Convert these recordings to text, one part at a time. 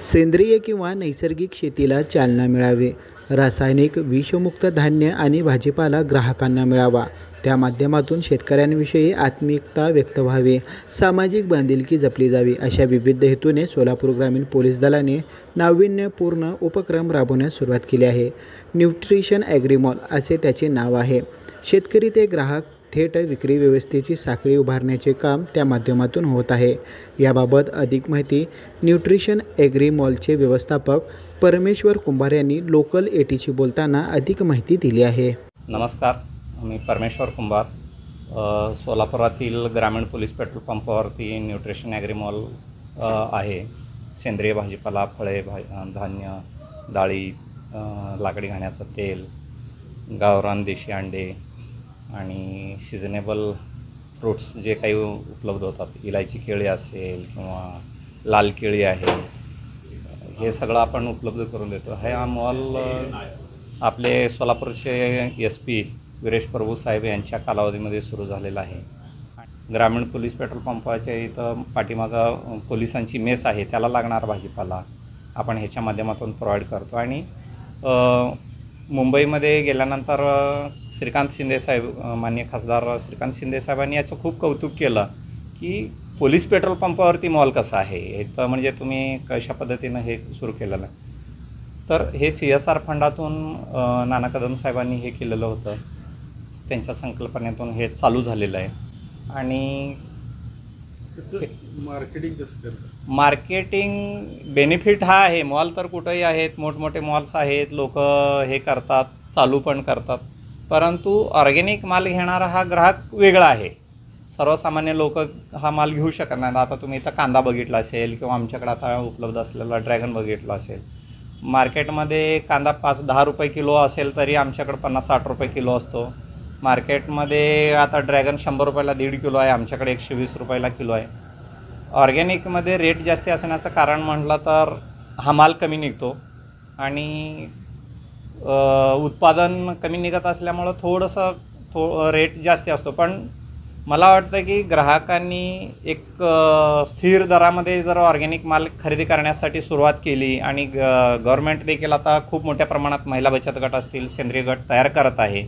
सेंद्रिय किंवा नैसर्गिक शेतीला चालना मिळावी, रासायनिक विषमुक्त धान्य आणि भाजीपाला ग्राहकांना मिळावा, त्या माध्यमातून शेतकऱ्यांविषयी आत्मीयता व्यक्त व्हावी, सामाजिक बांधिलकी जपली जावी, अशा विविध हेतूने सोलापूर ग्रामीण पोलीस दलाने नाविन्यपूर्ण उपक्रम राबवण्यास सुरुवात केली आहे. न्यूट्रिशन ॲग्रीमॉल असे त्याचे नाव आहे. शेतकरी ते ग्राहक थेट विक्री व्यवस्थेची साखळी उभारण्याचे काम त्या माध्यमातून होत आहे. याबाबत अधिक माहिती न्यूट्रिशन ॲग्री मॉलचे व्यवस्थापक परमेश्वर कुंभार यांनी लोकल 80शी बोलताना अधिक माहिती दिली आहे. नमस्कार, मी परमेश्वर कुंभार. सोलापुरातील ग्रामीण पोलीस पेट्रोल पंपावरती न्यूट्रिशन ॲग्री मॉल आहे. सेंद्रिय भाजीपाला, फळे, धान्य, डाळी, लाकडी घाण्याचं तेल, गावरान देशी अंडे आणि सिजनेबल फ्रूट्स जे काही उपलब्ध होतात, इलायची केळी असेल किंवा लाल केळी आहे, हे सगळं आपण उपलब्ध करून देतो. हा मॉल आपले सोलापूरचे SP वीरेश प्रभू साहेब यांच्या कालावधीमध्ये सुरू झालेला आहे. ग्रामीण पोलीस पेट्रोल पंपाच्या इथं पाठीमागं पोलिसांची मेस आहे, त्याला लागणारा भाजीपाला आपण ह्याच्या माध्यमातून प्रोव्हाइड करतो. आणि मुंबईमध्ये गेल्यानंतर श्रीकांत शिंदे साहेब, माननीय खासदार श्रीकांत शिंदे साहेबांनी याचं खूप कौतुक केलं की पोलीस पेट्रोल पंपावरती मॉल कसा आहे, हे तर म्हणजे तुम्ही कशा पद्धतीनं हे सुरू केलेलं आहे. तर हे CSR फंडातून नाना कदम साहेबांनी हे केलेलं होतं, त्यांच्या संकल्पनेतून हे चालू झालेलं आहे. आणि मार्केटिंग कसं करतात? मार्केटिंग बेनिफिट हा आहे, मॉल तर कुठंही आहेत, मोठमोठे मॉल्स आहेत, लोक हे करतात, चालू पण करतात. परंतु ऑर्गॅनिक माल घेणारा हा ग्राहक वेगळा आहे. सर्वसामान्य लोक हा माल घेऊ शकत नाही. आता तुम्ही इथं कांदा बघितला असेल किंवा आमच्याकडे आता उपलब्ध असलेला ड्रॅगन बघितला असेल. मार्केटमध्ये कांदा 5-10 रुपये किलो असेल तरी आमच्याकडे 50-60 रुपये किलो असतो. मार्केटमध्ये आता ड्रॅगन 100 रुपयाला 1.5 किलो आहे, आमच्याकडे 120 रुपयाला किलो आहे. ऑर्गॅनिकमध्ये रेट जास्ती असण्याचं कारण म्हटलं तर हा माल कमी निघतो आणि उत्पादन कमी निघत असल्यामुळं थोडंसं रेट जास्ती असतो. पण मला वाटतं की ग्राहकांनी एक स्थिर दरामध्ये जर ऑर्गॅनिक माल खरेदी करण्यासाठी सुरुवात केली आणि गव्हर्नमेंट देखील आता खूप मोठ्या प्रमाणात महिला बचत गट असतील, सेंद्रिय गट तयार करत आहे.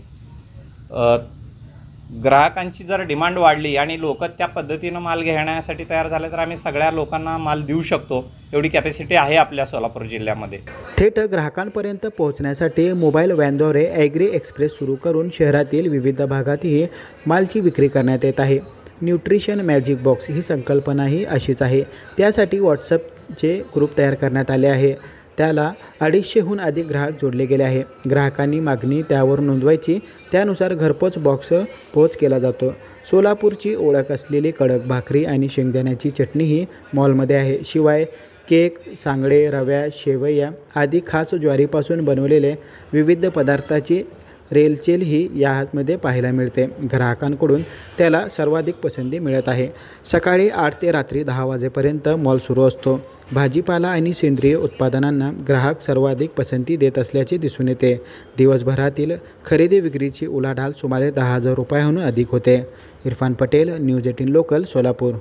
ग्राहकांची जर डिमांड वाढली आणि लोक त्या पद्धतीनं माल घेण्यासाठी तयार झाले तर आम्ही सगळ्या लोकांना माल देऊ शकतो, एवढी कॅपॅसिटी आहे आपल्या सोलापूर जिल्ह्यामध्ये. थेट ग्राहकांपर्यंत पोहोचण्यासाठी मोबाईल व्हॅनद्वारे ॲग्री एक्सप्रेस सुरू करून शहरातील विविध भागातही मालची विक्री करण्यात येत आहे. न्यूट्रिशन मॅजिक बॉक्स ही संकल्पनाही अशीच आहे. त्यासाठी व्हॉट्सअपचे ग्रुप तयार करण्यात आले आहे. त्याला 250हून अधिक ग्राहक जोडले गेले आहे. ग्राहकांनी मागणी त्यावर नोंदवायची, त्यानुसार घरपोच बॉक्स पोच केला जातो. सोलापूरची ओळख असलेली कडक भाकरी आणि शेंगदाण्याची चटणीही मॉलमध्ये आहे. शिवाय केक, सांगडे, रव्या, शेवया आदी खास ज्वारीपासून बनवलेले विविध पदार्थाची रेलचेलही यामध्ये पाहायला मिळते. ग्राहकांकडून त्याला सर्वाधिक पसंती मिळत आहे. सकाळी 8 ते रात्री 10 वाजेपर्यंत मॉल सुरू असतो. भाजीपाला आणि सेंद्रिय उत्पादनांना ग्राहक सर्वाधिक पसंती देत असल्याचे दिसून येते. दिवसभरातील खरेदी विक्रीची उलाढाल सुमारे 10,000 रुपयांहून अधिक होते. Irfan Patel, news 18 local, Solapur.